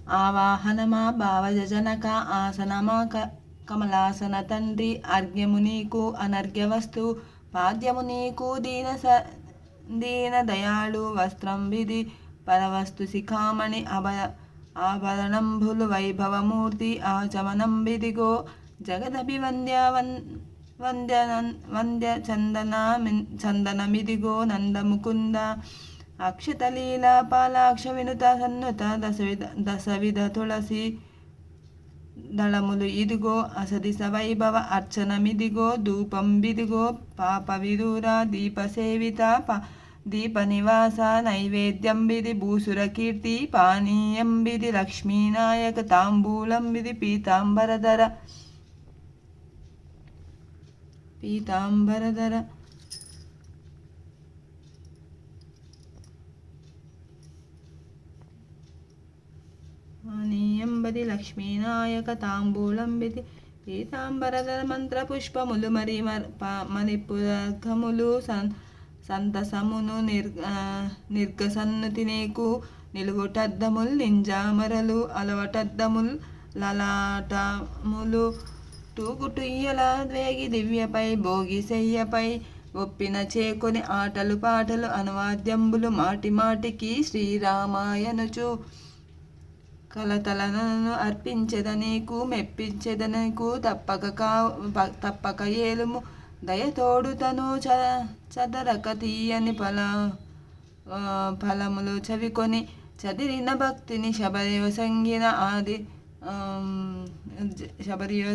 ఆవాహనమా భావజనక ఆసనమా కమలాసన తండ్రి అర్ఘ్యము నీకు అనర్ఘ్య వస్తువు పాద్యము నీకు దీన దయాళు వస్త్రం విధి పరవస్తు శిఖామణి ఆభరణంబులు వైభవమూర్తి ఆచమనం విధిగో జగదభివంద్య వంద్య చందనమిదిగో నందముకుంద అక్షతలీలా పాలాక్ష వినుత సన్నుత దశవిధ తులసి దళములు ఇదిగో అసదిశ వైభవ అర్చనమిదిగో ధూపం విదిగో పాప విదూర దీప సేవిత దీప నివాస నైవేద్యం విధి భూసుర కీర్తి పానీయం విధి లక్ష్మీనాయక తాంబూలం విధి పీతాంబరధర పానీయంబది లక్ష్మీనాయక తాంబూలంబిది పీతాంబరధర మంత్రపుష్పములు మణిపురకములు సంతసమును నిర్గసన్నుతి నీకు నిలువుటద్దముల్ నింజామరలు అలవటద్దముల్ లలాటములు తూగుటుయ్యల వేగి దివ్యపై భోగి శయ్యపై ఒప్పిన చేకొని ఆటలు పాటలు అనువాద్యంబులు మాటి మాటికి శ్రీరామాయనుచు కలతలను అర్పించెద నీకు మెప్పించెద నీకు తప్పక ఏలుము దయతోడుతను చదరక తీయని ఫలములు చవికొని చదిరిన భక్తిని శబరివ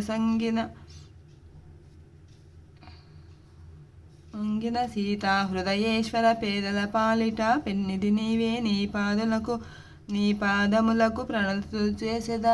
సంగిన సీతా హృదయేశ్వర పేదల పాలిట పెన్నిది నీవే నీ పాదములకు ప్రణతులు చేసేదా